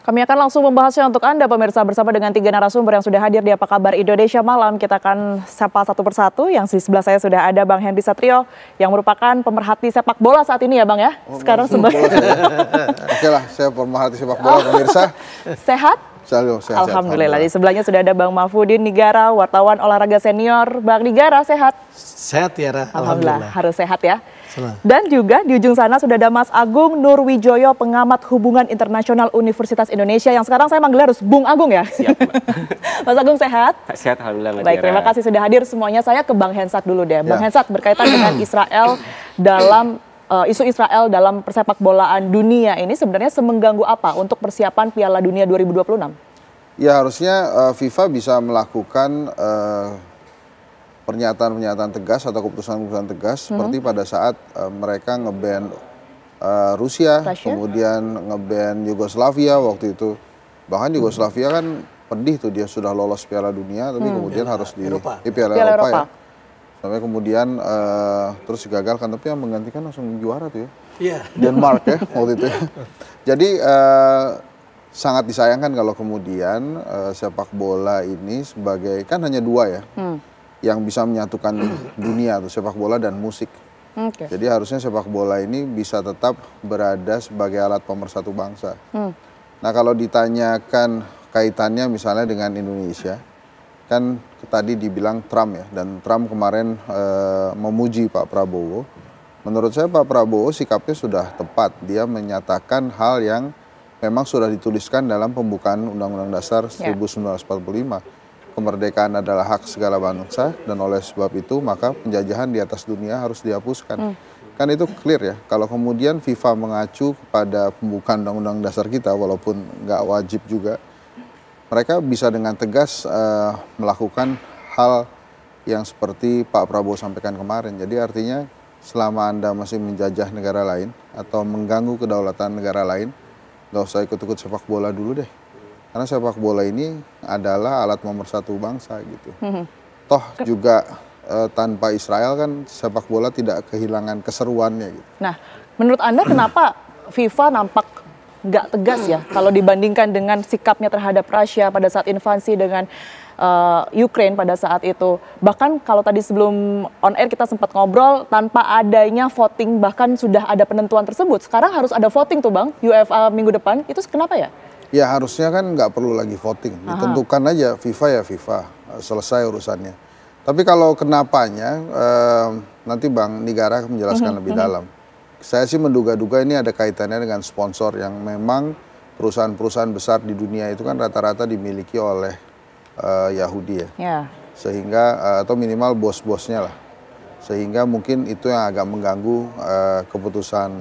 Kami akan langsung membahasnya untuk Anda pemirsa bersama dengan 3 narasumber yang sudah hadir di Apa Kabar Indonesia Malam. Kita akan sapa satu persatu. Yang di sebelah saya sudah ada Bang Henry Satrio yang merupakan pemerhati sepak bola saat ini ya Bang ya. Sekarang sebagai Oke lah, saya pemerhati sepak bola pemirsa. Sehat? Selalu sehat. Alhamdulillah. Di sebelahnya sudah ada Bang Mahfudin Nigara, wartawan olahraga senior. Bang Nigara sehat? Sehat Tiara. Alhamdulillah. Harus sehat ya. Senang. Dan juga di ujung sana sudah ada Mas Agung Nurwijoyo, pengamat hubungan internasional Universitas Indonesia, yang sekarang saya manggil harus Bung Agung ya. Siap, Mas Agung sehat? Sehat, alhamdulillah. Baik, terima kasih sudah hadir semuanya. Saya ke Bang Hensat dulu deh. Bang Hensat, berkaitan dengan Israel dalam isu Israel dalam persepak bolaan dunia ini sebenarnya semengganggu apa untuk persiapan Piala Dunia 2026? Ya harusnya FIFA bisa melakukan pernyataan-pernyataan tegas atau keputusan-keputusan tegas seperti pada saat mereka nge-ban Rusia, kemudian nge-ban Yugoslavia waktu itu. Bahkan Yugoslavia kan pedih tuh, dia sudah lolos Piala Dunia tapi kemudian harus di Piala Eropa ya. Sampai kemudian terus digagalkan, tapi yang menggantikan langsung juara tuh ya. Denmark ya waktu itu. Jadi sangat disayangkan kalau kemudian sepak bola ini sebagai, kan hanya dua ya. Yang bisa menyatukan dunia tuh, sepak bola dan musik. Jadi harusnya sepak bola ini bisa tetap berada sebagai alat pemersatu bangsa. Nah kalau ditanyakan kaitannya misalnya dengan Indonesia, kan tadi dibilang Trump ya, dan Trump kemarin memuji Pak Prabowo. Menurut saya Pak Prabowo sikapnya sudah tepat, dia menyatakan hal yang memang sudah dituliskan dalam pembukaan Undang-Undang Dasar 1945. Kemerdekaan adalah hak segala bangsa dan oleh sebab itu maka penjajahan di atas dunia harus dihapuskan. Kan itu clear ya. Kalau kemudian FIFA mengacu kepada pembukaan Undang-Undang Dasar kita walaupun nggak wajib juga, mereka bisa dengan tegas melakukan hal yang seperti Pak Prabowo sampaikan kemarin. Jadi artinya selama Anda masih menjajah negara lain atau mengganggu kedaulatan negara lain, nggak usah ikut-ikut sepak bola dulu deh. Karena sepak bola ini adalah alat pemersatu bangsa gitu. Toh juga tanpa Israel kan sepak bola tidak kehilangan keseruannya gitu. Nah, menurut Anda kenapa FIFA nampak nggak tegas ya kalau dibandingkan dengan sikapnya terhadap Rusia pada saat invasi dengan Ukraine pada saat itu? Bahkan kalau tadi sebelum on air kita sempat ngobrol, tanpa adanya voting bahkan sudah ada penentuan tersebut. Sekarang harus ada voting tuh Bang, UEFA minggu depan. Itu kenapa ya? Ya harusnya kan nggak perlu lagi voting, ditentukan aja FIFA ya FIFA, selesai urusannya. Tapi kalau kenapanya, nanti Bang Nigara menjelaskan lebih dalam. Saya sih menduga-duga ini ada kaitannya dengan sponsor yang memang perusahaan-perusahaan besar di dunia itu kan rata-rata dimiliki oleh Yahudi ya. Sehingga, atau minimal bos-bosnya lah. Sehingga mungkin itu yang agak mengganggu keputusan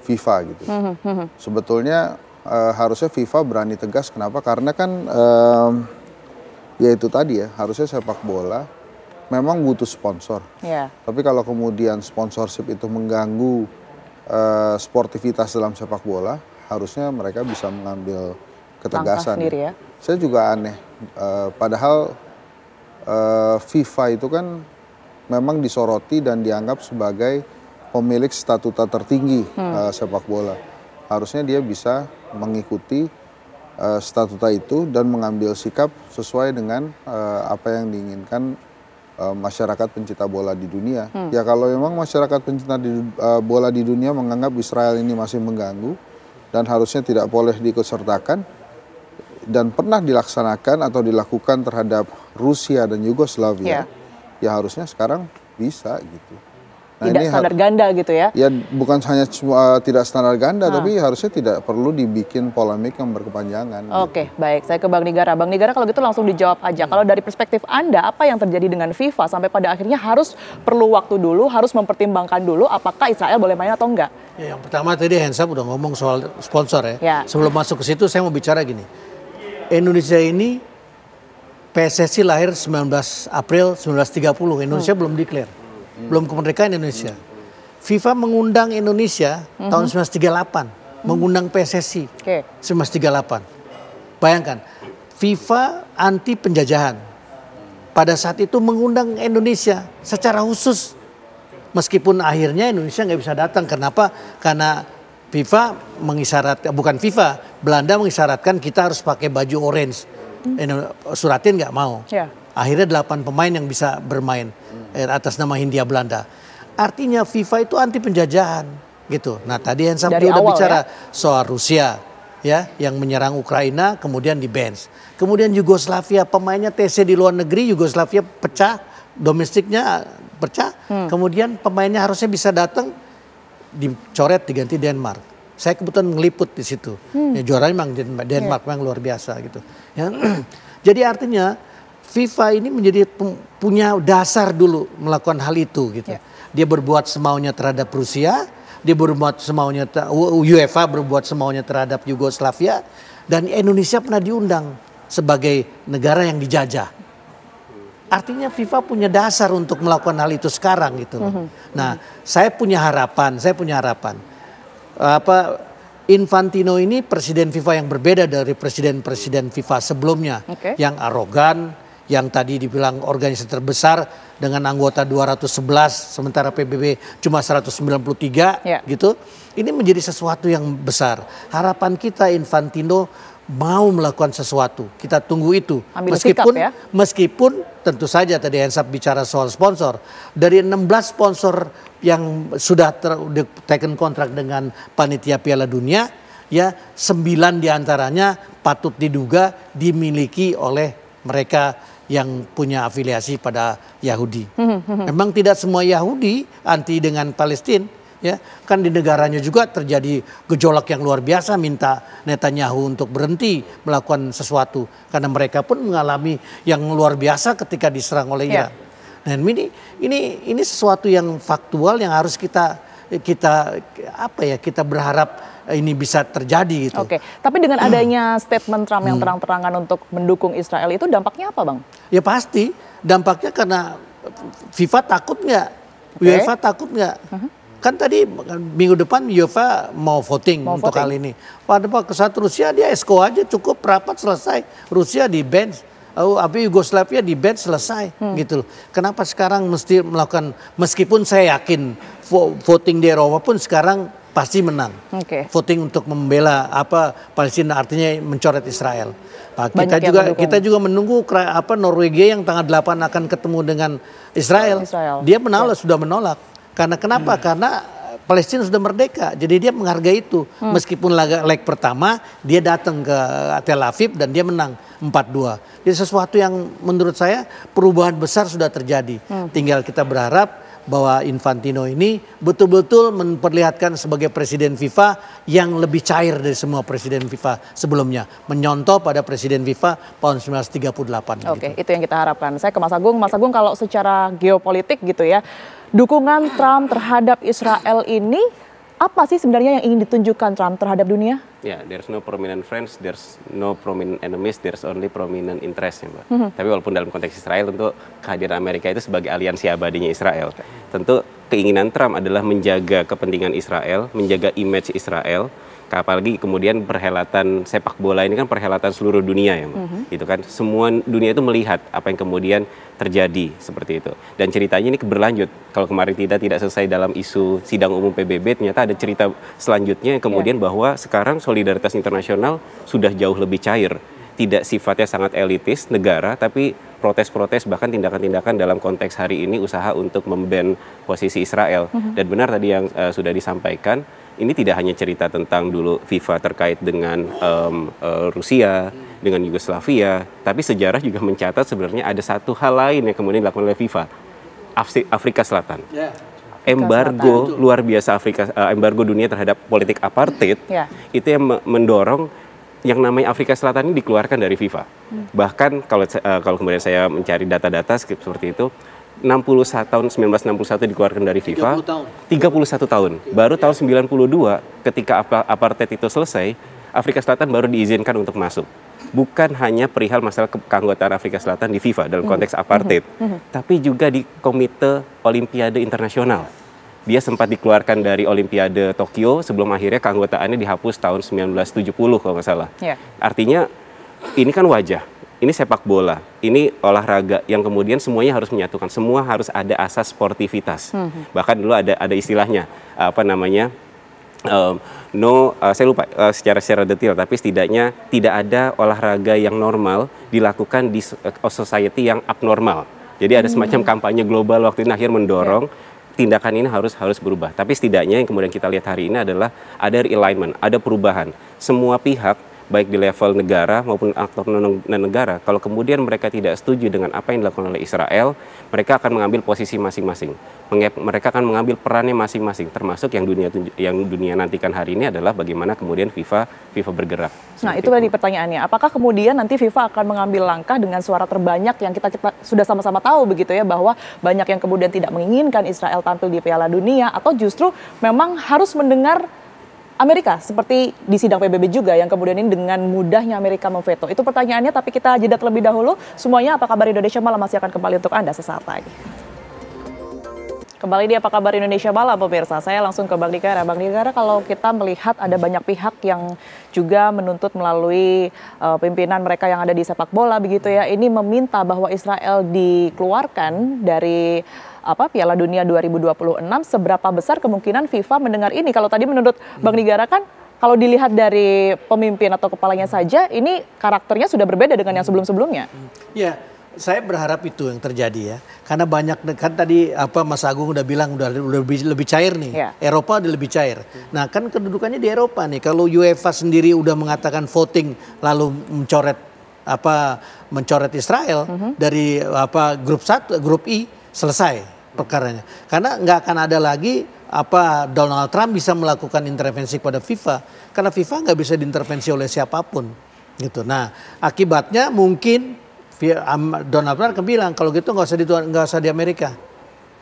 FIFA gitu. Sebetulnya harusnya FIFA berani tegas, kenapa? Karena kan ya itu tadi ya, harusnya sepak bola memang butuh sponsor. Tapi kalau kemudian sponsorship itu mengganggu sportivitas dalam sepak bola, harusnya mereka bisa mengambil ketegasan. Ya. Saya juga aneh, padahal FIFA itu kan memang disoroti dan dianggap sebagai pemilik statuta tertinggi sepak bola. Harusnya dia bisa mengikuti statuta itu dan mengambil sikap sesuai dengan apa yang diinginkan masyarakat pencinta bola di dunia. Ya kalau memang masyarakat pencinta bola di dunia menganggap Israel ini masih mengganggu dan harusnya tidak boleh diikutsertakan dan pernah dilaksanakan atau dilakukan terhadap Rusia dan Yugoslavia, ya harusnya sekarang bisa gitu. Nah, tidak standar ganda gitu ya? Ya bukan hanya tidak standar ganda, tapi harusnya tidak perlu dibikin polemik yang berkepanjangan. Oke, baik. Saya ke Bang Nigara. Bang Nigara kalau gitu langsung dijawab aja. Kalau dari perspektif Anda, apa yang terjadi dengan FIFA sampai pada akhirnya harus perlu waktu dulu, harus mempertimbangkan dulu apakah Israel boleh main atau enggak? Ya, yang pertama tadi Hensap udah ngomong soal sponsor ya. Sebelum masuk ke situ saya mau bicara gini. Indonesia ini PSSI lahir 19 April 1930. Indonesia belum declare. Belum kemerdekaan Indonesia. FIFA mengundang Indonesia tahun 1938, mengundang PSSI 1938. Bayangkan, FIFA anti penjajahan. Pada saat itu mengundang Indonesia secara khusus. Meskipun akhirnya Indonesia nggak bisa datang. Kenapa? Karena FIFA mengisyaratkan, bukan FIFA, Belanda mengisyaratkan kita harus pakai baju orange. Suratin nggak mau. Akhirnya 8 pemain yang bisa bermain atas nama Hindia Belanda. Artinya FIFA itu anti penjajahan gitu. Nah tadi Hensam udah bicara soal Rusia ya yang menyerang Ukraina kemudian di bench. Kemudian Yugoslavia pemainnya TC di luar negeri, Yugoslavia pecah, domestiknya pecah. Kemudian pemainnya harusnya bisa datang, dicoret diganti Denmark. Saya kebetulan ngeliput di situ. Ya, juaranya memang Denmark memang luar biasa gitu. Ya. Jadi artinya FIFA ini menjadi punya dasar dulu melakukan hal itu gitu. Dia berbuat semaunya terhadap Rusia, dia berbuat semaunya UEFA berbuat semaunya terhadap Yugoslavia, dan Indonesia pernah diundang sebagai negara yang dijajah. Artinya FIFA punya dasar untuk melakukan hal itu sekarang gitu. Nah, saya punya harapan. Infantino ini presiden FIFA yang berbeda dari presiden-presiden FIFA sebelumnya, yang arogan, yang tadi dibilang organisasi terbesar dengan anggota 211 sementara PBB cuma 193 gitu. Ini menjadi sesuatu yang besar. Harapan kita Infantino mau melakukan sesuatu. Kita tunggu itu. Meskipun tentu saja tadi Hensap bicara soal sponsor. Dari 16 sponsor yang sudah taken kontrak dengan panitia Piala Dunia, ya 9 diantaranya patut diduga dimiliki oleh mereka yang punya afiliasi pada Yahudi. Memang tidak semua Yahudi anti dengan Palestina, ya kan di negaranya juga terjadi gejolak yang luar biasa, minta Netanyahu untuk berhenti melakukan sesuatu karena mereka pun mengalami yang luar biasa ketika diserang oleh Iran. Dan ini sesuatu yang faktual yang harus kita berharap ini bisa terjadi gitu. Tapi dengan adanya statement Trump yang terang-terangan untuk mendukung Israel itu dampaknya apa, Bang? Ya pasti dampaknya karena FIFA takut nggak, UEFA takut nggak. Kan tadi minggu depan UEFA mau voting untuk hal ini. Pada saat Rusia dia esko aja cukup rapat selesai, Rusia di bench. Yugoslavia di bench selesai gitu. Kenapa sekarang mesti melakukan, meskipun saya yakin voting di Eropa pun sekarang pasti menang. Voting untuk membela Palestina, artinya mencoret Israel. Kita juga menunggu Norwegia yang tanggal 8 akan ketemu dengan Israel. Dia sudah menolak. Karena kenapa? Karena Palestina sudah merdeka, jadi dia menghargai itu. Meskipun leg pertama dia datang ke Tel Aviv dan dia menang 4-2. Jadi sesuatu yang menurut saya perubahan besar sudah terjadi. Tinggal kita berharap bahwa Infantino ini betul-betul memperlihatkan sebagai presiden FIFA yang lebih cair dari semua presiden FIFA sebelumnya. Menyontoh pada presiden FIFA tahun 1938. Itu yang kita harapkan. Saya ke Mas Agung. Mas Agung, kalau secara geopolitik gitu ya, dukungan Trump terhadap Israel ini apa sih sebenarnya yang ingin ditunjukkan Trump terhadap dunia? There's no prominent friends, there's no prominent enemies, there's only prominent interest ya, Mbak. Tapi walaupun dalam konteks Israel tentu kehadiran Amerika itu sebagai aliansi abadinya Israel. Tentu keinginan Trump adalah menjaga kepentingan Israel, menjaga image Israel. Apalagi kemudian perhelatan sepak bola ini kan perhelatan seluruh dunia ya, Mbak. Itu kan semua dunia itu melihat apa yang kemudian terjadi seperti itu. Dan ceritanya ini berlanjut. Kalau kemarin tidak selesai dalam isu sidang umum PBB, ternyata ada cerita selanjutnya yang kemudian bahwa sekarang solidaritas internasional sudah jauh lebih cair. Tidak sifatnya sangat elitis negara, tapi protes-protes bahkan tindakan-tindakan dalam konteks hari ini usaha untuk memban posisi Israel. Dan benar tadi yang sudah disampaikan, ini tidak hanya cerita tentang dulu FIFA terkait dengan Rusia, dengan Yugoslavia, tapi sejarah juga mencatat sebenarnya ada satu hal lain yang kemudian dilakukan oleh FIFA, Afrika Selatan. Embargo luar biasa embargo dunia terhadap politik apartheid, itu yang mendorong yang namanya Afrika Selatan ini dikeluarkan dari FIFA. Bahkan kalau kemudian saya mencari data-data seperti itu, 1961 dikeluarkan dari FIFA, 31 tahun. Baru tahun 92 ketika apartheid itu selesai, Afrika Selatan baru diizinkan untuk masuk. Bukan hanya perihal masalah keanggotaan Afrika Selatan di FIFA dalam konteks apartheid, tapi juga di Komite Olimpiade Internasional. Dia sempat dikeluarkan dari Olimpiade Tokyo sebelum akhirnya keanggotaannya dihapus tahun 1970 kalau nggak salah. Artinya ini kan wajah. Ini sepak bola, ini olahraga yang kemudian semuanya harus menyatukan, semua harus ada asas sportivitas. Bahkan dulu ada istilahnya, saya lupa secara detail, tapi setidaknya tidak ada olahraga yang normal dilakukan di society yang abnormal. Jadi ada semacam kampanye global waktu itu akhir mendorong tindakan ini harus berubah. Tapi setidaknya yang kemudian kita lihat hari ini adalah ada realignment, ada perubahan. Semua pihak baik di level negara maupun aktor non-negara, kalau kemudian mereka tidak setuju dengan apa yang dilakukan oleh Israel, mereka akan mengambil posisi masing-masing. Mereka akan mengambil perannya masing-masing, termasuk yang dunia nantikan hari ini adalah bagaimana kemudian FIFA bergerak. Nah, itu tadi pertanyaannya. Apakah kemudian nanti FIFA akan mengambil langkah dengan suara terbanyak yang kita sudah sama-sama tahu begitu ya, bahwa banyak yang kemudian tidak menginginkan Israel tampil di Piala Dunia, atau justru memang harus mendengar Amerika seperti di sidang PBB juga yang kemudian ini dengan mudahnya Amerika memveto? Itu pertanyaannya, tapi kita jeda terlebih dahulu. Semuanya Apa Kabar Indonesia Malam masih akan kembali untuk Anda sesaat lagi. Kembali di Apa Kabar Indonesia Malam, pemirsa. Saya langsung ke Bang Dikara. Bang Dikara, kalau kita melihat ada banyak pihak yang juga menuntut melalui pimpinan mereka yang ada di sepak bola begitu ya, ini meminta bahwa Israel dikeluarkan dari Piala Dunia 2026, seberapa besar kemungkinan FIFA mendengar ini? Kalau tadi menurut Bang Nigara kan, kalau dilihat dari pemimpin atau kepalanya saja, ini karakternya sudah berbeda dengan yang sebelum-sebelumnya. Ya, saya berharap itu yang terjadi ya. Karena banyak, kan tadi Mas Agung udah bilang udah lebih cair nih. Ya. Eropa udah lebih cair. Nah kan kedudukannya di Eropa nih. Kalau UEFA sendiri udah mengatakan voting lalu mencoret Israel dari grup I, selesai perkaranya. Karena nggak akan ada lagi Donald Trump bisa melakukan intervensi kepada FIFA, karena FIFA nggak bisa diintervensi oleh siapapun gitu. Nah akibatnya mungkin Donald Trump akan bilang kalau gitu nggak usah di Amerika.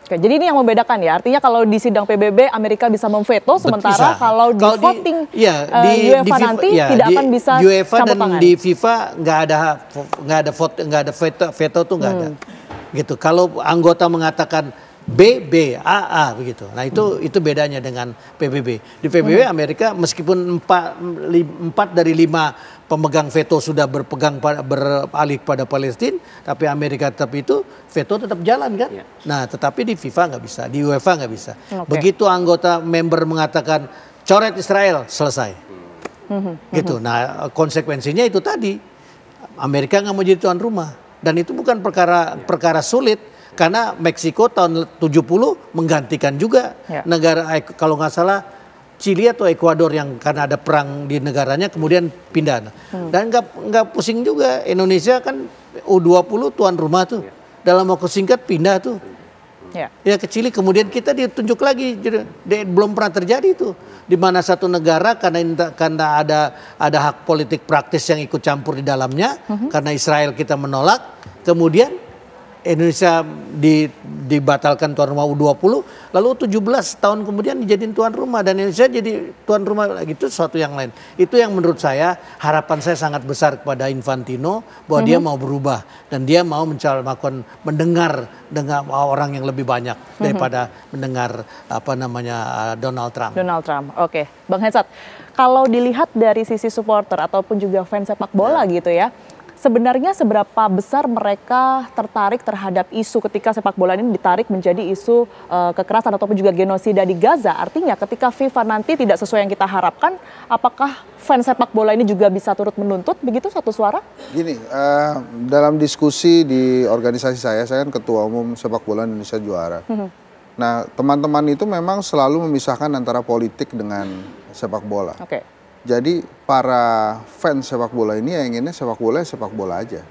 Oke, jadi ini yang membedakan ya, artinya kalau di sidang PBB Amerika bisa memveto, sementara kalau di voting UEFA nanti tidak akan bisa UEFA dan tangan. Di FIFA nggak ada veto tuh nggak ada. Gitu. Kalau anggota mengatakan B, A begitu. Nah itu bedanya dengan PBB. Di PBB Amerika meskipun 4 dari 5 pemegang veto sudah beralih pada Palestina, tapi Amerika tetap itu veto tetap jalan kan. Ya. Nah tetapi di FIFA nggak bisa, di UEFA nggak bisa. Begitu anggota member mengatakan coret Israel, selesai. Gitu. Nah konsekuensinya itu tadi, Amerika nggak mau jadi tuan rumah. Dan itu bukan perkara sulit. Karena Meksiko tahun 70 menggantikan juga negara, kalau nggak salah Chili atau Ekuador yang karena ada perang di negaranya kemudian pindah. Dan nggak pusing juga, Indonesia kan U20 tuan rumah tuh. Dalam waktu singkat pindah tuh. Ya ke Chili, kemudian kita ditunjuk lagi. Belum pernah terjadi itu. Di mana satu negara karena ada hak politik praktis yang ikut campur di dalamnya, karena Israel kita menolak, kemudian Indonesia dibatalkan tuan rumah U20, lalu 17 tahun kemudian dijadiin tuan rumah dan Indonesia jadi tuan rumah lagi, itu sesuatu yang lain. Itu yang menurut saya, harapan saya sangat besar kepada Infantino bahwa dia mau berubah dan dia mau melakukan mendengar orang yang lebih banyak daripada mendengar Donald Trump. Oke, Bang Hensat, kalau dilihat dari sisi supporter ataupun juga fans sepak bola gitu ya, sebenarnya seberapa besar mereka tertarik terhadap isu ketika sepak bola ini ditarik menjadi isu kekerasan ataupun juga genosida di Gaza? Artinya ketika FIFA nanti tidak sesuai yang kita harapkan, apakah fans sepak bola ini juga bisa turut menuntut begitu satu suara? Gini, dalam diskusi di organisasi saya kan ketua umum sepak bola Indonesia Juara. Nah teman-teman itu memang selalu memisahkan antara politik dengan sepak bola. Jadi para fans sepak bola ini yang inginnya sepak bola aja.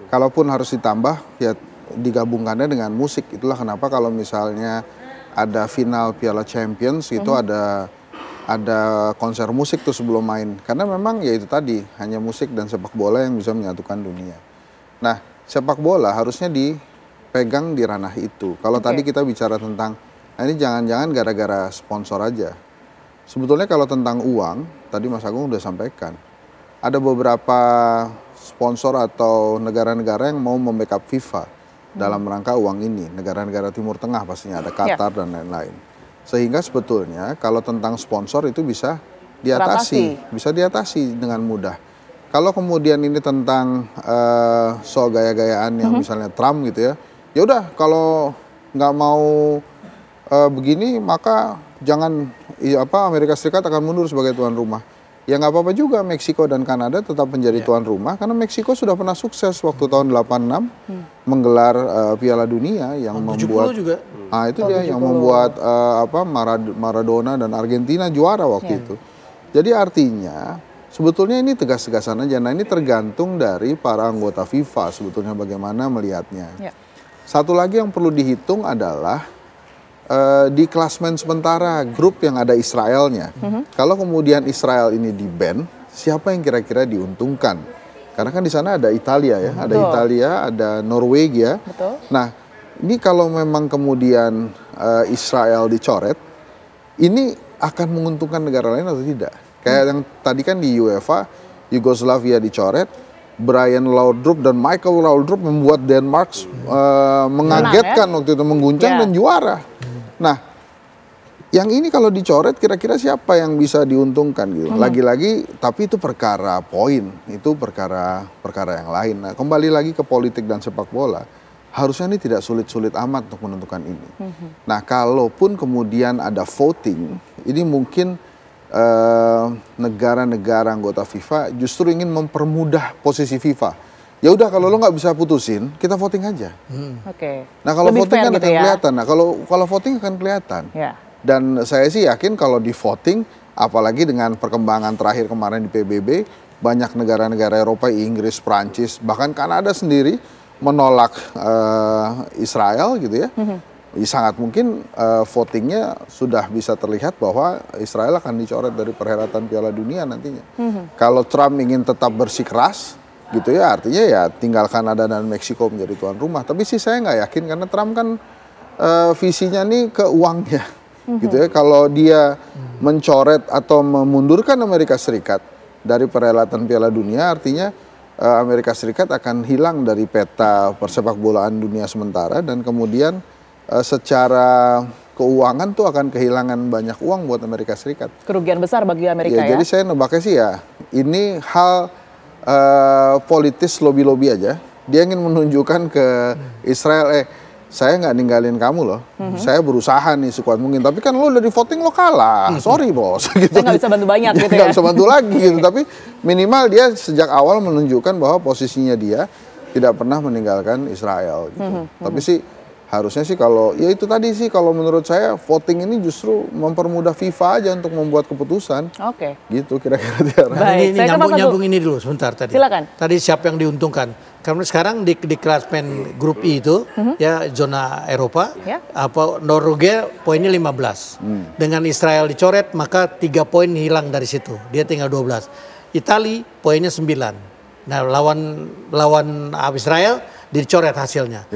Kalaupun harus ditambah ya digabungkannya dengan musik. Itulah kenapa kalau misalnya ada final Piala Champions itu ada konser musik tuh sebelum main. Karena memang ya itu tadi, hanya musik dan sepak bola yang bisa menyatukan dunia. Nah sepak bola harusnya dipegang di ranah itu. Kalau tadi kita bicara tentang, nah ini jangan-jangan gara-gara sponsor aja. Sebetulnya kalau tentang uang, tadi Mas Agung udah sampaikan, ada beberapa sponsor atau negara-negara yang mau membackup FIFA dalam rangka uang ini. Negara-negara Timur Tengah pastinya, ada Qatar dan lain-lain. Sehingga sebetulnya kalau tentang sponsor itu bisa diatasi dengan mudah. Kalau kemudian ini tentang soal gaya-gayaan yang misalnya Trump gitu ya, ya udah kalau nggak mau begini maka jangan Amerika Serikat akan mundur sebagai tuan rumah. Ya nggak apa-apa juga Meksiko dan Kanada tetap menjadi tuan rumah karena Meksiko sudah pernah sukses waktu tahun 86 menggelar Piala Dunia yang membuat juga. Itu dia yang membuat Maradona dan Argentina juara waktu itu. Jadi artinya sebetulnya ini tegas-tegasan aja. Nah, ini tergantung dari para anggota FIFA sebetulnya bagaimana melihatnya. Satu lagi yang perlu dihitung adalah di klasmen sementara grup yang ada Israelnya. Kalau kemudian Israel ini di-ban, siapa yang kira-kira diuntungkan? Karena kan di sana ada Italia ya, ada Italia, ada Norwegia. Nah, ini kalau memang kemudian Israel dicoret, ini akan menguntungkan negara lain atau tidak? Kayak yang tadi kan di UEFA, Yugoslavia dicoret, Brian Laudrup dan Michael Laudrup membuat Denmark mengagetkan waktu itu, mengguncang dan juara. Nah, yang ini kalau dicoret kira-kira siapa yang bisa diuntungkan gitu. Lagi-lagi tapi itu perkara poin, itu perkara yang lain. Nah, kembali lagi ke politik dan sepak bola, harusnya ini tidak sulit-sulit amat untuk menentukan ini. Nah, kalaupun kemudian ada voting, ini mungkin negara-negara anggota FIFA justru ingin mempermudah posisi FIFA. Ya udah kalau lo nggak bisa putusin, kita voting aja. Nah kalau lebih voting kan gitu akan kelihatan. Nah kalau voting akan kelihatan. Dan saya sih yakin kalau di voting, apalagi dengan perkembangan terakhir kemarin di PBB, banyak negara-negara Eropa, Inggris, Prancis, bahkan Kanada sendiri menolak Israel gitu ya. Sangat mungkin votingnya sudah bisa terlihat bahwa Israel akan dicoret dari perhelatan Piala Dunia nantinya. Kalau Trump ingin tetap bersikeras gitu ya, artinya ya tinggal Kanada dan Meksiko menjadi tuan rumah. Tapi sih saya nggak yakin karena Trump kan visinya nih ke uangnya gitu ya. Kalau dia mencoret atau memundurkan Amerika Serikat dari perhelatan Piala Dunia, artinya Amerika Serikat akan hilang dari peta persepak bolaan dunia sementara, dan kemudian secara keuangan tuh akan kehilangan banyak uang buat Amerika Serikat. Kerugian besar bagi Amerika ya. Jadi saya nebaknya sih ya ini hal politis lobby-lobby aja. Dia ingin menunjukkan ke Israel, saya nggak ninggalin kamu loh. Saya berusaha nih sekuat mungkin. Tapi kan lo udah di voting lo kalah. Sorry bos. Gitu. Saya nggak bisa bantu banyak gitu ya. Nggak bisa bantu lagi gitu. Tapi minimal dia sejak awal menunjukkan bahwa posisinya dia tidak pernah meninggalkan Israel gitu. Tapi sih harusnya sih kalau, ya itu tadi sih kalau menurut saya voting ini justru mempermudah FIFA aja untuk membuat keputusan. Gitu kira-kira Tiara. Baik, ini nyambung ini dulu sebentar tadi. Silakan. Tadi siapa yang diuntungkan? Karena sekarang di klasmen grup I itu ya zona Eropa, Norwegia poinnya 15. Dengan Israel dicoret maka 3 poin hilang dari situ. Dia tinggal 12. Italia poinnya 9. Nah, lawan Israel dicoret hasilnya.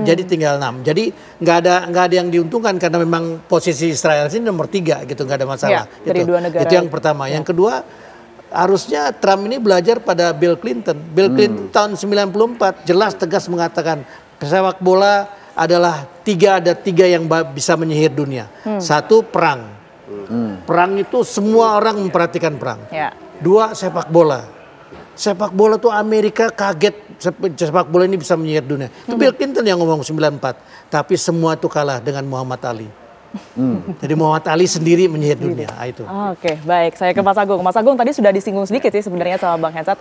Jadi tinggal 6. Jadi nggak ada yang diuntungkan karena memang posisi Israel sini nomor 3 gitu, nggak ada masalah. Dari dua negara. Itu yang pertama. Yang kedua, harusnya Trump ini belajar pada Bill Clinton. Bill Clinton tahun 94 jelas tegas mengatakan sepak bola adalah ada tiga yang bisa menyihir dunia. Satu, perang. Perang itu semua orang memperhatikan perang. 2, sepak bola. Sepak bola tuh Amerika kaget sepak bola ini bisa menyihir dunia. Itu Bill Clinton yang ngomong 94. Tapi semua itu kalah dengan Muhammad Ali. Jadi Muhammad Ali sendiri menyihir dunia. Itu. Baik. Saya ke Mas Agung. Mas Agung tadi sudah disinggung sedikit sih sebenarnya sama Bang Hensat.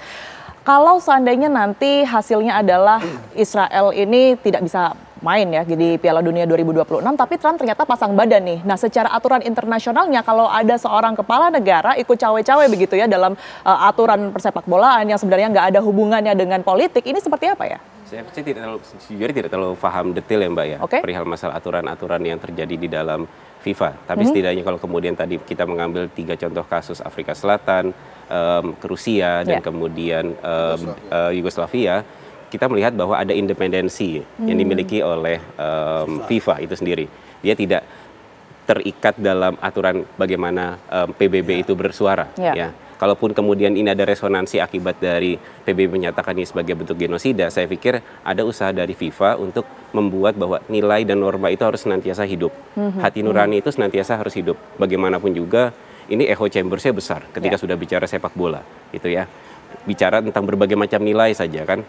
Kalau seandainya nanti hasilnya adalah Israel ini tidak bisa main ya di Piala Dunia 2026, tapi Trump ternyata pasang badan nih. Nah, secara aturan internasionalnya kalau ada seorang kepala negara ikut cawe-cawe begitu ya dalam aturan persepak bolaan yang sebenarnya nggak ada hubungannya dengan politik, ini seperti apa ya? Saya tidak terlalu paham detail ya Mbak ya, perihal masalah aturan-aturan yang terjadi di dalam FIFA. Tapi setidaknya kalau kemudian tadi kita mengambil 3 contoh kasus Afrika Selatan, ke Rusia dan kemudian Yugoslavia, kita melihat bahwa ada independensi yang dimiliki oleh FIFA itu sendiri. Dia tidak terikat dalam aturan bagaimana PBB itu bersuara. Ya. Kalaupun kemudian ini ada resonansi akibat dari PBB menyatakan ini sebagai bentuk genosida, saya pikir ada usaha dari FIFA untuk membuat bahwa nilai dan norma itu harus senantiasa hidup. Hati nurani itu senantiasa harus hidup. Bagaimanapun juga ini echo chambersnya besar ketika sudah bicara sepak bola, gitu ya. Bicara tentang berbagai macam nilai saja kan.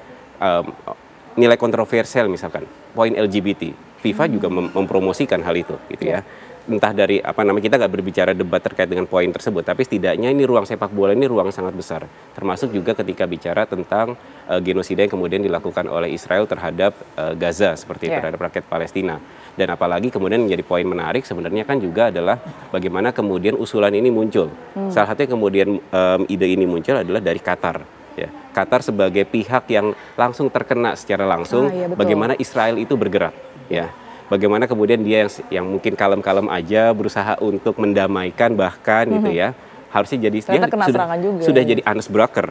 Nilai kontroversial misalkan, poin LGBT, FIFA juga mempromosikan hal itu, gitu ya. entah dari apa namanya, kita nggak berbicara debat terkait dengan poin tersebut, tapi setidaknya ini ruang sepak bola ini ruang sangat besar, termasuk juga ketika bicara tentang genosida yang kemudian dilakukan oleh Israel terhadap Gaza seperti itu, terhadap rakyat Palestina. Dan apalagi kemudian menjadi poin menarik sebenarnya kan juga adalah bagaimana kemudian usulan ini muncul. Salah satu yang kemudian ide ini muncul adalah dari Qatar. Ya, Qatar sebagai pihak yang langsung terkena secara langsung bagaimana Israel itu bergerak, ya. Bagaimana kemudian dia yang mungkin kalem-kalem aja berusaha untuk mendamaikan bahkan gitu ya. Harusnya jadi dia sudah jadi honest broker.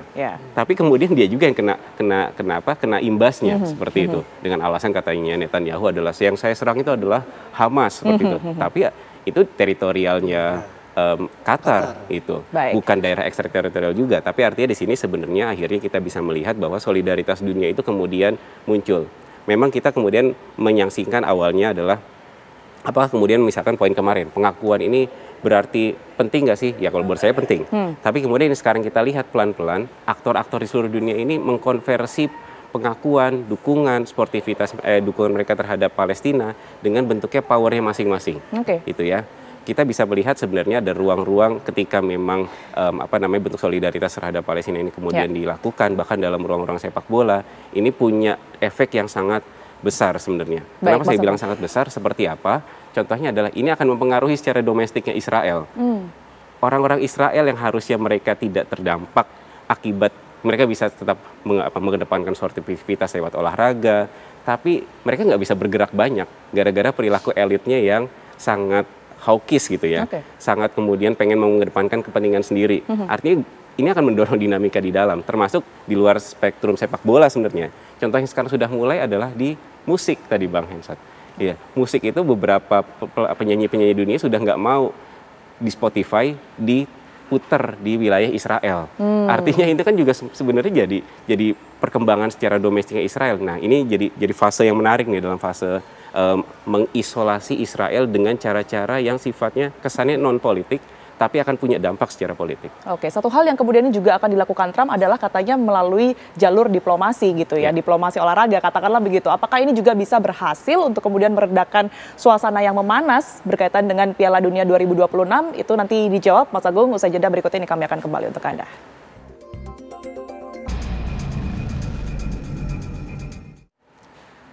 Tapi kemudian dia juga yang kena imbasnya seperti itu. Dengan alasan katanya Netanyahu adalah yang saya serang itu adalah Hamas seperti itu. Tapi ya, itu teritorialnya Qatar itu, bukan daerah ekstrateritorial juga. Tapi artinya di sini sebenarnya akhirnya kita bisa melihat bahwa solidaritas dunia itu kemudian muncul. Memang kita kemudian menyaksikan awalnya adalah apakah kemudian misalkan poin kemarin pengakuan ini berarti penting nggak sih? Ya kalau menurut saya penting. Tapi kemudian ini sekarang kita lihat pelan-pelan aktor-aktor di seluruh dunia ini mengkonversi pengakuan, dukungan, sportivitas, dukungan mereka terhadap Palestina dengan bentuknya powernya masing-masing. Itu ya. Kita bisa melihat sebenarnya ada ruang-ruang ketika memang bentuk solidaritas terhadap Palestina ini kemudian dilakukan, bahkan dalam ruang-ruang sepak bola ini punya efek yang sangat besar sebenarnya. Kenapa saya bilang sangat besar? Seperti apa? Contohnya adalah ini akan mempengaruhi secara domestiknya Israel. Orang-orang Israel yang harusnya mereka tidak terdampak akibat mereka bisa tetap mengedepankan sportivitas lewat olahraga, tapi mereka nggak bisa bergerak banyak gara-gara perilaku elitnya yang sangat hawkish gitu ya, sangat kemudian pengen mengedepankan kepentingan sendiri. Artinya ini akan mendorong dinamika di dalam, termasuk di luar spektrum sepak bola sebenarnya. Contoh yang sekarang sudah mulai adalah di musik tadi Bang Hensat. Iya, musik itu beberapa penyanyi-penyanyi dunia sudah nggak mau di Spotify diputer di wilayah Israel. Artinya itu kan juga sebenarnya jadi perkembangan secara domestiknya Israel. Nah ini jadi fase yang menarik nih dalam fase mengisolasi Israel dengan cara-cara yang sifatnya kesannya non politik tapi akan punya dampak secara politik. Satu hal yang kemudian juga akan dilakukan Trump adalah katanya melalui jalur diplomasi gitu ya, diplomasi olahraga katakanlah begitu. Apakah ini juga bisa berhasil untuk kemudian meredakan suasana yang memanas berkaitan dengan Piala Dunia 2026? Itu nanti dijawab Mas Agung usai jeda berikut ini, kami akan kembali untuk Anda.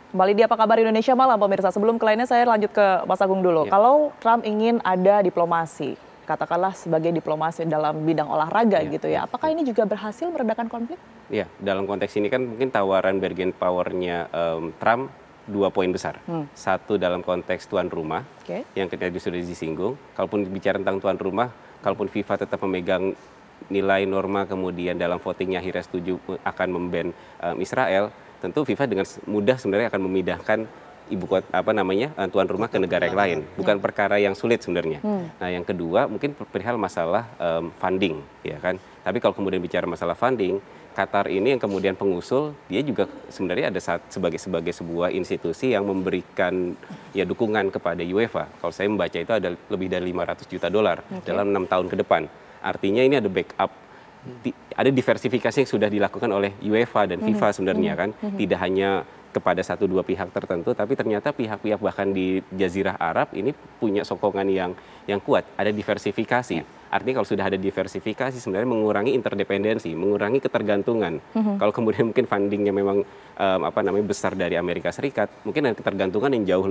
Kembali di Apa Kabar Indonesia Malam, pemirsa. Sebelum ke lainnya saya lanjut ke Mas Agung dulu. Kalau Trump ingin ada diplomasi, katakanlah sebagai diplomasi dalam bidang olahraga gitu ya, apakah ini juga berhasil meredakan konflik? Ya, dalam konteks ini kan mungkin tawaran bargain power-nya Trump 2 poin besar. Satu dalam konteks tuan rumah, yang tadi sudah disinggung. Kalaupun bicara tentang tuan rumah, kalaupun FIFA tetap memegang nilai norma kemudian dalam votingnya akhirnya setuju akan memban Israel, tentu FIFA dengan mudah sebenarnya akan memindahkan ibu kota tuan rumah ke negara yang lain, bukan perkara yang sulit sebenarnya. Nah yang kedua mungkin perihal masalah funding, ya kan. Tapi kalau kemudian bicara masalah funding, Qatar ini yang kemudian pengusul, dia juga sebenarnya ada sebagai sebuah institusi yang memberikan ya dukungan kepada UEFA. Kalau saya membaca itu ada lebih dari $500 juta dalam 6 tahun ke depan. Artinya ini ada backup. Ada diversifikasi yang sudah dilakukan oleh UEFA dan FIFA sebenarnya kan, tidak hanya kepada 1-2 pihak tertentu, tapi ternyata pihak-pihak bahkan di Jazirah Arab ini punya sokongan yang kuat, ada diversifikasi. Artinya kalau sudah ada diversifikasi sebenarnya mengurangi interdependensi, mengurangi ketergantungan. Kalau kemudian mungkin fundingnya memang besar dari Amerika Serikat, mungkin ada ketergantungan yang jauh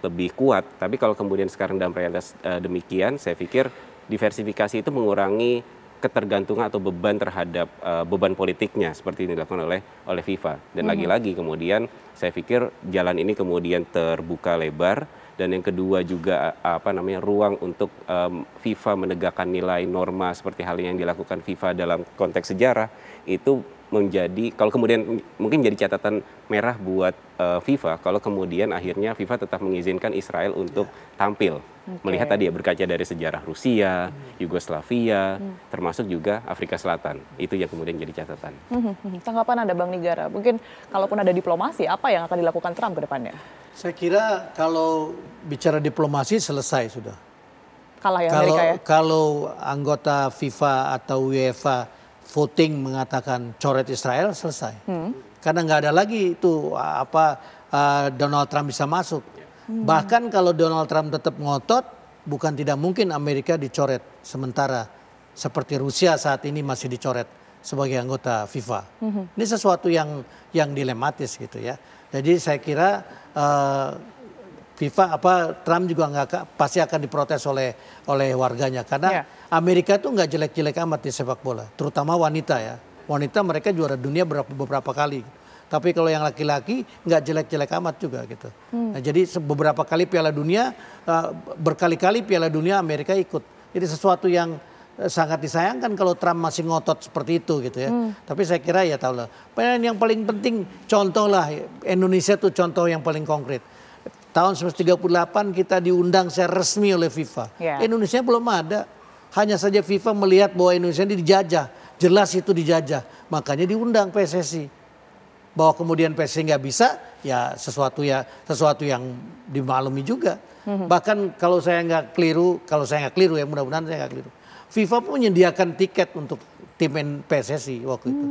lebih kuat. Tapi kalau kemudian sekarang dalam realitas demikian, saya pikir diversifikasi itu mengurangi ketergantungan atau beban terhadap beban politiknya seperti yang dilakukan oleh FIFA. Dan lagi-lagi kemudian saya pikir jalan ini kemudian terbuka lebar, dan yang kedua juga ruang untuk FIFA menegakkan nilai norma seperti hal yang dilakukan FIFA dalam konteks sejarah itu menjadi, kalau kemudian mungkin jadi catatan merah buat FIFA kalau kemudian akhirnya FIFA tetap mengizinkan Israel untuk tampil. Melihat tadi ya, berkaca dari sejarah Rusia, Yugoslavia, termasuk juga Afrika Selatan. Itu yang kemudian jadi catatan. Tanggapan Anda Bang Nigara, mungkin kalaupun ada diplomasi, apa yang akan dilakukan Trump ke depannya? Saya kira kalau bicara diplomasi selesai sudah. Kalah ya Amerika ya? Kalau anggota FIFA atau UEFA voting mengatakan coret Israel, selesai. Karena nggak ada lagi itu Donald Trump bisa masuk. Bahkan kalau Donald Trump tetap ngotot, bukan tidak mungkin Amerika dicoret sementara seperti Rusia saat ini masih dicoret sebagai anggota FIFA. Ini sesuatu yang dilematis gitu ya. Jadi saya kira FIFA Trump juga pasti akan diprotes oleh warganya karena Amerika tuh nggak jelek-jelek amat di sepak bola, terutama wanita ya. Wanita mereka juara dunia beberapa kali. Tapi kalau yang laki-laki nggak jelek-jelek amat juga gitu. Nah, jadi beberapa kali Piala Dunia, berkali-kali Piala Dunia Amerika ikut. Jadi sesuatu yang sangat disayangkan kalau Trump masih ngotot seperti itu gitu ya. Tapi saya kira ya tahu lah. Yang paling penting contoh lah, Indonesia tuh contoh yang paling konkret. Tahun 1938 kita diundang secara resmi oleh FIFA. Indonesia belum ada. Hanya saja FIFA melihat bahwa Indonesia ini dijajah. Jelas itu dijajah. Makanya diundang PSSI. Bahwa kemudian PSSI nggak bisa, ya sesuatu yang dimaklumi juga. Bahkan kalau saya nggak keliru ya mudah-mudahan saya nggak keliru. FIFA pun menyediakan tiket untuk tim PSSI waktu itu.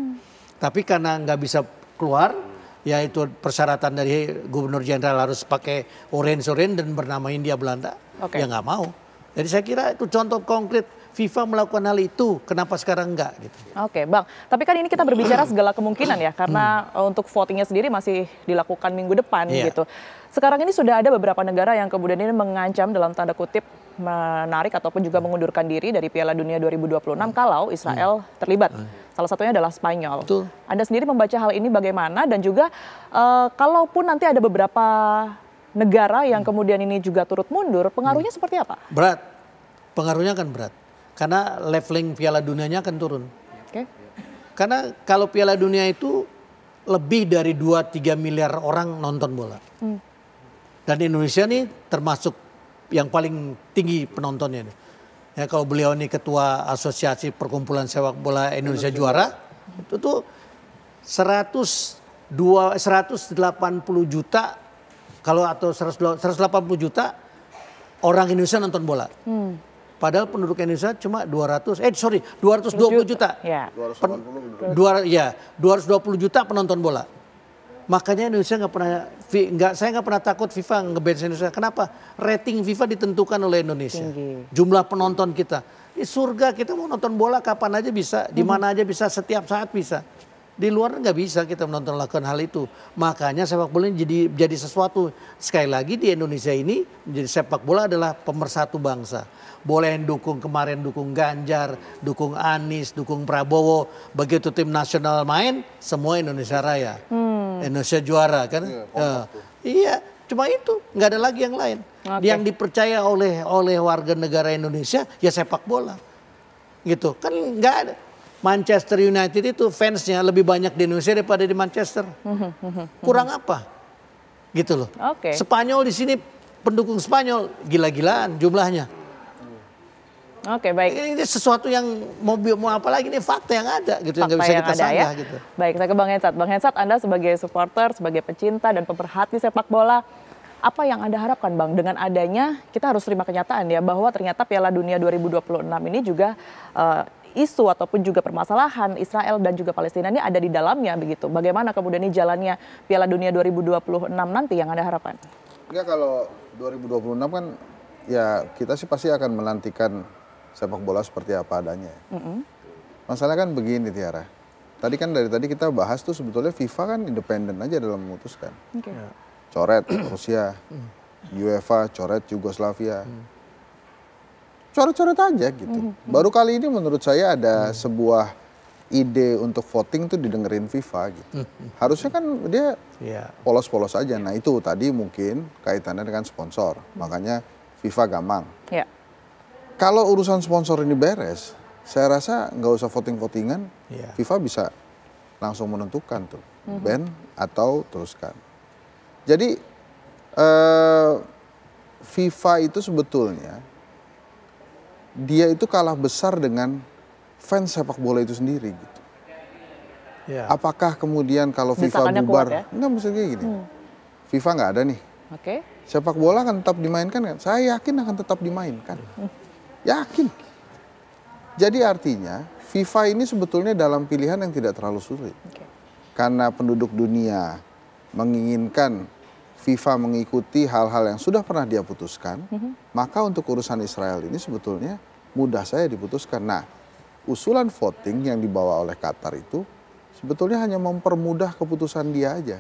Tapi karena nggak bisa keluar, ya itu persyaratan dari Gubernur Jenderal harus pakai orange dan bernama Hindia Belanda, ya nggak mau. Jadi saya kira itu contoh konkret FIFA melakukan hal itu, kenapa sekarang enggak gitu. Oke Bang, tapi kan ini kita berbicara segala kemungkinan ya, karena untuk votingnya sendiri masih dilakukan minggu depan gitu. Sekarang ini sudah ada beberapa negara yang kemudian ini mengancam dalam tanda kutip menarik ataupun juga mengundurkan diri dari Piala Dunia 2026 kalau Israel terlibat. Salah satunya adalah Spanyol. Betul. Anda sendiri membaca hal ini bagaimana dan juga kalaupun nanti ada beberapa negara yang kemudian ini juga turut mundur, pengaruhnya seperti apa? Berat, pengaruhnya kan berat. Karena leveling Piala Dunianya akan turun. Karena kalau Piala Dunia itu lebih dari 2-3 miliar orang nonton bola. Dan Indonesia nih termasuk yang paling tinggi penontonnya. Ya, kalau beliau ini ketua Asosiasi Perkumpulan Sepak Bola Indonesia Juara, itu tuh 180 juta atau 180 juta orang Indonesia nonton bola. Padahal penduduk Indonesia cuma 220 juta. 220 juta penonton bola. Makanya Indonesia saya nggak pernah takut FIFA nge-ban Indonesia. Kenapa? Rating FIFA ditentukan oleh Indonesia. Jumlah penonton kita. Di surga kita mau nonton bola kapan aja bisa, di mana aja bisa, setiap saat bisa. Di luar nggak bisa kita lakukan hal itu. Makanya sepak bola ini jadi sesuatu. Sekali lagi di Indonesia ini menjadi sepak bola adalah pemersatu bangsa. Boleh kemarin dukung Ganjar, dukung Anies, dukung Prabowo. Begitu tim nasional main, semua Indonesia Raya. Indonesia juara kan? Iya, cuma itu. Nggak ada lagi yang lain. Yang dipercaya oleh warga negara Indonesia ya sepak bola. Gitu kan nggak ada. Manchester United itu fansnya lebih banyak di Indonesia daripada di Manchester. Kurang apa? Gitu loh. Spanyol di sini pendukung Spanyol gila-gilaan jumlahnya. Oke, baik. Ini sesuatu yang mau apa lagi, ini fakta yang ada gitu, yang nggak bisa kita sanggah gitu. Baik, saya ke Bang Hensat. Bang Hensat, Anda sebagai supporter, sebagai pecinta dan pemerhati sepak bola, apa yang Anda harapkan Bang dengan adanya, kita harus terima kenyataan ya bahwa ternyata Piala Dunia 2026 ini juga isu ataupun juga permasalahan Israel dan juga Palestina ini ada di dalamnya begitu. Bagaimana kemudian ini jalannya Piala Dunia 2026 nanti yang Anda harapkan? Enggak, kalau 2026 kan ya kita sih pasti akan menantikan sepak bola seperti apa adanya. Masalah kan begini Tiara. Tadi kan dari tadi kita bahas tuh sebetulnya FIFA kan independen aja dalam memutuskan. Coret Rusia, UEFA coret Yugoslavia. Coret-coret aja gitu. Baru kali ini menurut saya ada sebuah ide untuk voting tuh didengerin FIFA gitu. Harusnya kan dia polos-polos aja. Nah itu tadi mungkin kaitannya dengan sponsor. Makanya FIFA gamang. Kalau urusan sponsor ini beres, saya rasa nggak usah voting-votingan. FIFA bisa langsung menentukan tuh ban atau teruskan. Jadi FIFA itu sebetulnya dia itu kalah besar dengan fans sepak bola itu sendiri gitu. Apakah kemudian kalau FIFA bubar, enggak mesti kayak gini. FIFA nggak ada nih. Sepak bola akan tetap dimainkan kan? Saya yakin akan tetap dimainkan. Yakin. Jadi artinya FIFA ini sebetulnya dalam pilihan yang tidak terlalu sulit. Karena penduduk dunia menginginkan FIFA mengikuti hal-hal yang sudah pernah dia putuskan, maka untuk urusan Israel ini sebetulnya mudah saya diputuskan. Nah, usulan voting yang dibawa oleh Qatar itu sebetulnya hanya mempermudah keputusan dia aja.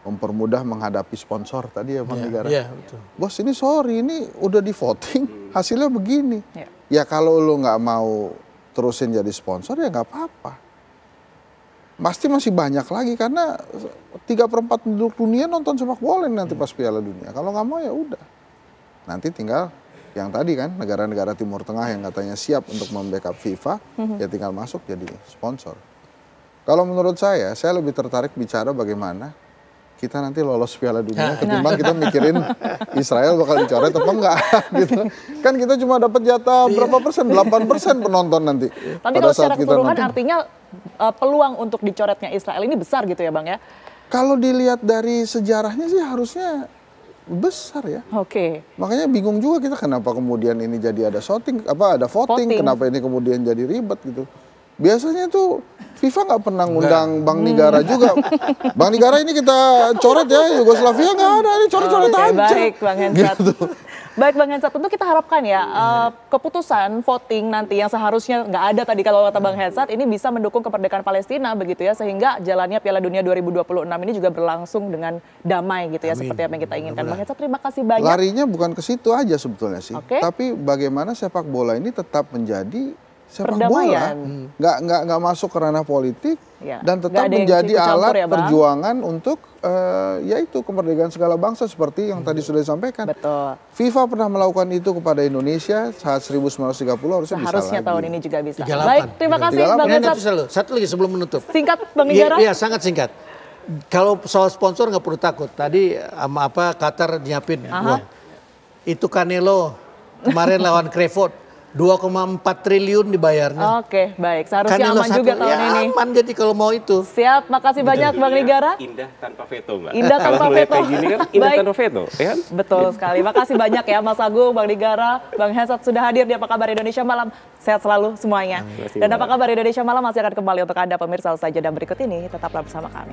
Mempermudah menghadapi sponsor tadi ya Bang Negara. Iya, betul. Bos ini sorry, ini udah di voting, hasilnya begini. Ya kalau lo nggak mau terusin jadi sponsor ya nggak apa-apa. Pasti masih banyak lagi karena 3/4 penduduk dunia nonton sepak bola nanti pas Piala Dunia. Kalau nggak mau ya udah. Nanti tinggal yang tadi kan negara-negara Timur Tengah yang katanya siap untuk membackup FIFA, ya tinggal masuk jadi sponsor. Kalau menurut saya lebih tertarik bicara bagaimana kita nanti lolos Piala Dunia ketimbang kita mikirin Israel bakal dicoret apa enggak gitu. Kan kita cuma dapat jatah berapa persen, 8% penonton nanti. Tapi kalau secara keseluruhan artinya peluang untuk dicoretnya Israel ini besar gitu ya Bang ya? Kalau dilihat dari sejarahnya sih harusnya besar ya. Oke. Makanya bingung juga kita kenapa kemudian ini jadi ada voting, kenapa ini kemudian jadi ribet gitu. Biasanya tuh FIFA nggak pernah ngundang Bang Nigara juga. Bang Nigara ini kita coret ya, Yugoslavia nggak ada, ini coret-coret aja. Baik Bang Hensat. Gitu. Baik Bang Hensat, tentu kita harapkan ya keputusan voting nanti yang seharusnya nggak ada tadi kalau kata Bang Hensat ini bisa mendukung kemerdekaan Palestina begitu ya, sehingga jalannya Piala Dunia 2026 ini juga berlangsung dengan damai gitu ya. Amin. Seperti apa yang kita inginkan. Bang Hensat terima kasih banyak. Larinya bukan ke situ aja sebetulnya sih, tapi bagaimana sepak bola ini tetap menjadi sepak bola, nggak masuk ke ranah politik dan tetap menjadi alat perjuangan untuk yaitu kemerdekaan segala bangsa seperti yang tadi sudah disampaikan. Betul. FIFA pernah melakukan itu kepada Indonesia saat 1930 harusnya bisa lagi. Tahun ini juga bisa. 38. Baik, terima kasih Bang Hensat. Satu lagi sebelum menutup. Singkat Bang Nigara. Iya, sangat singkat. Kalau soal sponsor nggak perlu takut. Tadi Qatar nyiapin uang. Itu Canelo kemarin lawan Crawford. 2,4 triliun dibayarnya. Oke, baik. Seharusnya aman juga tahun ini. Aman jadi kalau mau itu. Siap, makasih banyak Bang Nigara. Indah tanpa veto, Mbak. Indah tanpa veto. Kayak gini kan indah tanpa veto, ya kan? Betul sekali. Makasih banyak ya Mas Agung, Bang Nigara, Bang Hensat sudah hadir di Apa Kabar Indonesia Malam. Sehat selalu semuanya. Dan Apa Kabar Indonesia Malam masih akan kembali untuk Anda pemirsa usai jeda berikut ini. Tetaplah bersama kami.